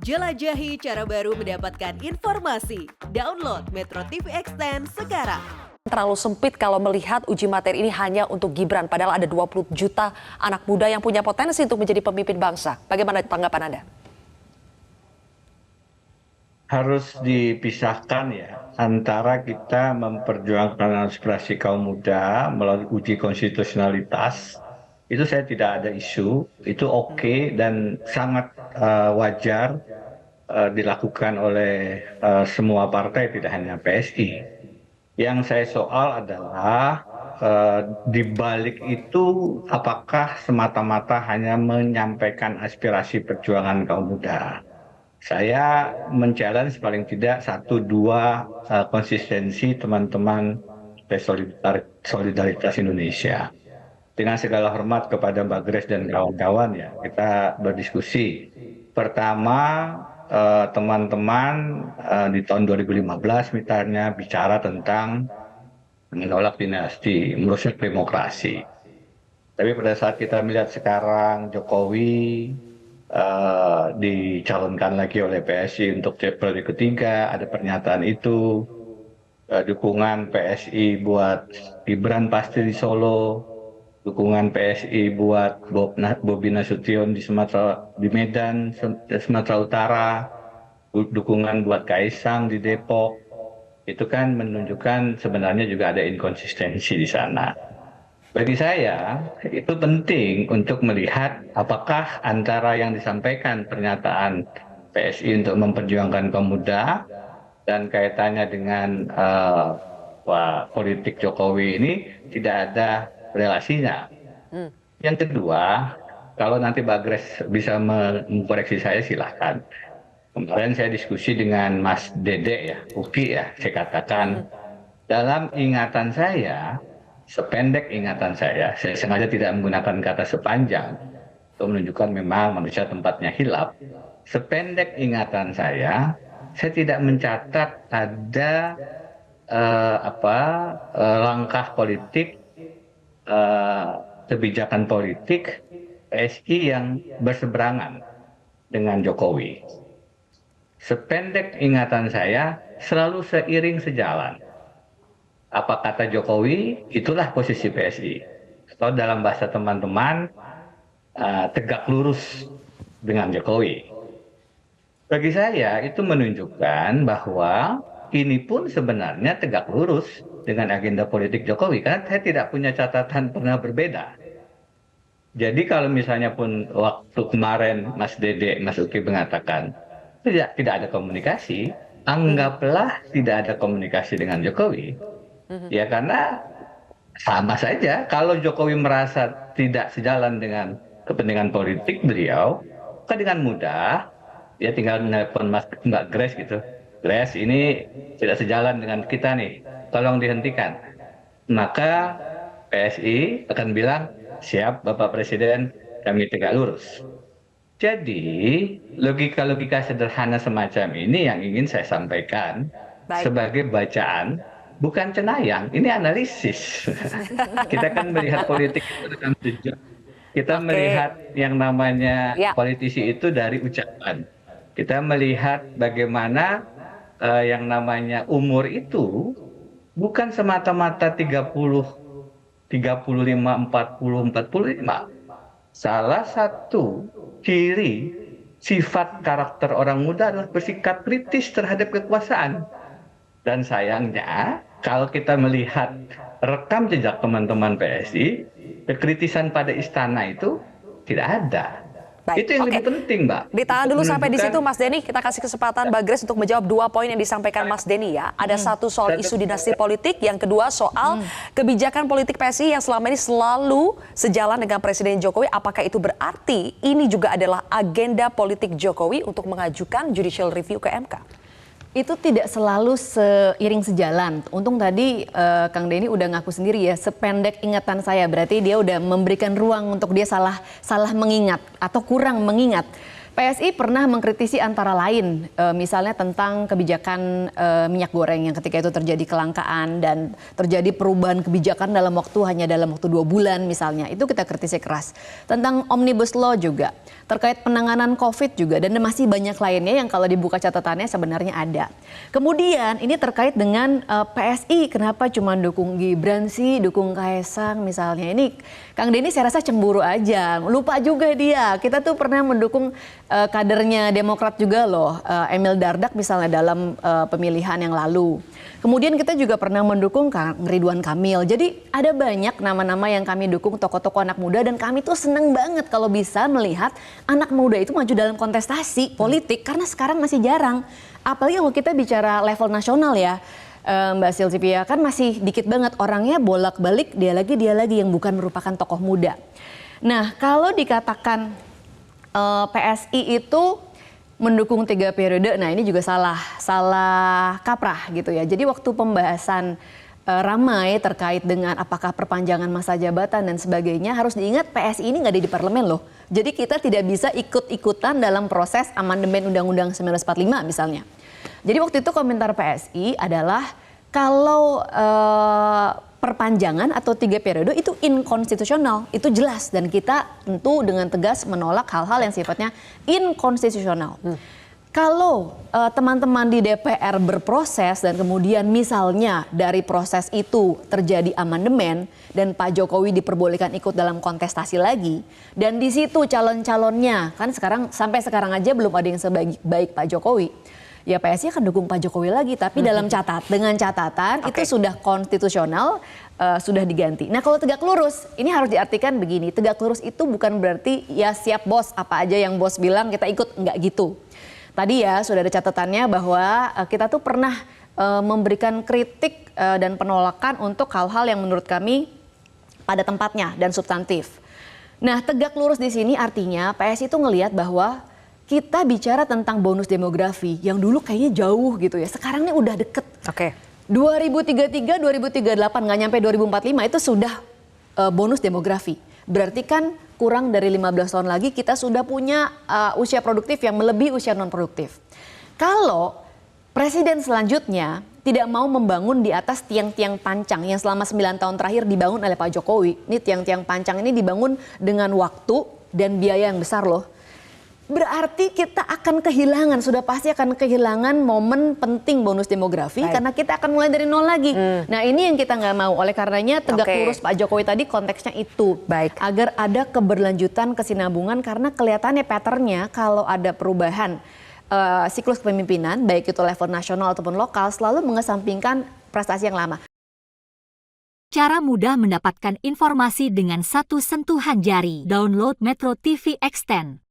Jelajahi cara baru mendapatkan informasi. Download Metro TV Extend sekarang. Terlalu sempit kalau melihat uji materi ini hanya untuk Gibran, padahal ada 20 juta anak muda yang punya potensi untuk menjadi pemimpin bangsa. Bagaimana tanggapan Anda? Harus dipisahkan ya antara kita memperjuangkan aspirasi kaum muda melalui uji konstitusionalitas. Itu saya tidak ada isu, itu oke dan sangat wajar dilakukan oleh semua partai, tidak hanya PSI. Yang saya soal adalah di balik itu apakah semata-mata hanya menyampaikan aspirasi perjuangan kaum muda. Saya men-challenge paling tidak 1-2 konsistensi teman-teman Solidaritas Indonesia. Dengan segala hormat kepada Mbak Grace dan kawan-kawan ya, kita berdiskusi. Pertama, teman-teman di tahun 2015 misalnya bicara tentang menolak dinasti, merusak demokrasi. Tapi pada saat kita melihat sekarang Jokowi dicalonkan lagi oleh PSI untuk periode ketiga, ada pernyataan itu, dukungan PSI buat Gibran pasti di Solo, dukungan PSI buat Bobi Nasution di Medan, Sumatera Utara, dukungan buat Kaisang di Depok, itu kan menunjukkan sebenarnya juga ada inkonsistensi di sana. Bagi saya itu penting untuk melihat apakah antara yang disampaikan pernyataan PSI untuk memperjuangkan kaum muda dan kaitannya dengan politik Jokowi ini tidak ada relasinya. Yang kedua, kalau nanti Mbak Grace bisa mengkoreksi saya silahkan. Kemarin saya diskusi dengan Mas Dede ya, Uki ya, saya katakan dalam ingatan saya, sependek ingatan saya sengaja tidak menggunakan kata sepanjang untuk menunjukkan memang manusia tempatnya hilaf. Sependek ingatan saya tidak mencatat ada langkah politik, kebijakan politik PSI yang berseberangan dengan Jokowi. Sependek ingatan saya selalu seiring sejalan. Apa kata Jokowi, itulah posisi PSI. Atau dalam bahasa teman-teman, tegak lurus dengan Jokowi. Bagi saya itu menunjukkan bahwa ini pun sebenarnya tegak lurus dengan agenda politik Jokowi, karena saya tidak punya catatan pernah berbeda. Jadi kalau misalnya pun waktu kemarin Mas Dede, Mas Uki mengatakan tidak ada komunikasi, anggaplah tidak ada komunikasi dengan Jokowi. Ya karena sama saja, kalau Jokowi merasa tidak sejalan dengan kepentingan politik beliau, kan dengan mudah dia tinggal menelpon Mbak Grace gitu. Grace, ini tidak sejalan dengan kita nih, tolong dihentikan. Maka PSI akan bilang, siap Bapak Presiden, kami tegak lurus. Jadi logika-logika sederhana semacam ini yang ingin saya sampaikan. Baik. Sebagai bacaan, bukan cenayang, ini analisis. Kita kan melihat politik itu dengan sejak. Kita melihat yang namanya politisi itu dari ucapan. Kita melihat bagaimana yang namanya umur itu bukan semata-mata 30, 35, 40, 45. Salah satu ciri sifat karakter orang muda adalah bersikap kritis terhadap kekuasaan. Dan sayangnya kalau kita melihat rekam jejak teman-teman PSI, kekritisan pada istana itu tidak ada. Baik, itu yang lebih penting, Mbak. Ditahan dulu sampai di situ, Mas Denny. Kita kasih kesempatan Mbak Grace untuk menjawab 2 poin yang disampaikan Mas Denny ya. Ada satu soal isu dinasti politik, yang kedua soal kebijakan politik PSI yang selama ini selalu sejalan dengan Presiden Jokowi. Apakah itu berarti ini juga adalah agenda politik Jokowi untuk mengajukan judicial review ke MK? Itu tidak selalu seiring sejalan. Untung tadi Kang Denny udah ngaku sendiri ya, sependek ingatan saya. Berarti dia udah memberikan ruang untuk dia salah mengingat atau kurang mengingat. PSI pernah mengkritisi antara lain, misalnya tentang kebijakan minyak goreng yang ketika itu terjadi kelangkaan dan terjadi perubahan kebijakan dalam waktu 2 bulan misalnya. Itu kita kritisi keras. Tentang Omnibus Law juga, terkait penanganan COVID juga, dan masih banyak lainnya yang kalau dibuka catatannya sebenarnya ada. Kemudian ini terkait dengan PSI, kenapa cuma dukung Gibran sih, dukung Kaesang misalnya. Ini Kang Denny saya rasa cemburu aja, lupa juga dia. Kita tuh pernah mendukung kadernya Demokrat juga loh, Emil Dardak misalnya dalam pemilihan yang lalu. Kemudian kita juga pernah mendukung Kang Ridwan Kamil. Jadi ada banyak nama-nama yang kami dukung, tokoh-tokoh anak muda, dan kami tuh seneng banget kalau bisa melihat anak muda itu maju dalam kontestasi politik, karena sekarang masih jarang. Apalagi kalau kita bicara level nasional ya, Mbak Sylvia, kan masih dikit banget orangnya bolak-balik dia lagi yang bukan merupakan tokoh muda. Nah, kalau dikatakan PSI itu mendukung 3 periode, nah ini juga salah kaprah gitu ya. Jadi waktu pembahasan ramai terkait dengan apakah perpanjangan masa jabatan dan sebagainya, harus diingat PSI ini nggak ada di parlemen loh. Jadi kita tidak bisa ikut-ikutan dalam proses amandemen Undang-Undang 1945 misalnya. Jadi waktu itu komentar PSI adalah kalau perpanjangan atau 3 periode itu inkonstitusional, itu jelas, dan kita tentu dengan tegas menolak hal-hal yang sifatnya inkonstitusional. Kalau teman-teman di DPR berproses dan kemudian misalnya dari proses itu terjadi amandemen dan Pak Jokowi diperbolehkan ikut dalam kontestasi lagi, dan di situ calon-calonnya kan sampai sekarang aja belum ada yang sebaik Pak Jokowi. Ya PSI akan dukung Pak Jokowi lagi, tapi dengan catatan itu sudah konstitusional, sudah diganti. Nah kalau tegak lurus, ini harus diartikan begini, tegak lurus itu bukan berarti ya siap bos, apa aja yang bos bilang kita ikut, enggak gitu. Tadi ya sudah ada catatannya bahwa kita tuh pernah memberikan kritik dan penolakan untuk hal-hal yang menurut kami pada tempatnya dan substantif. Nah tegak lurus di sini artinya PSI itu ngelihat bahwa kita bicara tentang bonus demografi yang dulu kayaknya jauh gitu ya. Sekarang ini udah deket. Oke. 2033, 2038 nggak nyampe 2045 itu sudah bonus demografi. Berarti kan kurang dari 15 tahun lagi kita sudah punya usia produktif yang melebihi usia non produktif. Kalau presiden selanjutnya tidak mau membangun di atas tiang-tiang pancang yang selama 9 tahun terakhir dibangun oleh Pak Jokowi. Ini tiang-tiang pancang ini dibangun dengan waktu dan biaya yang besar loh. Berarti kita akan sudah pasti akan kehilangan momen penting bonus demografi. Baik. Karena kita akan mulai dari nol lagi. Nah ini yang kita nggak mau, oleh karenanya tegak lurus Pak Jokowi tadi konteksnya itu. Baik. Agar ada keberlanjutan, kesinambungan, karena kelihatannya patternnya kalau ada perubahan siklus kepemimpinan, baik itu level nasional ataupun lokal, selalu mengesampingkan prestasi yang lama. Cara mudah mendapatkan informasi dengan satu sentuhan jari. Download Metro TV Extend.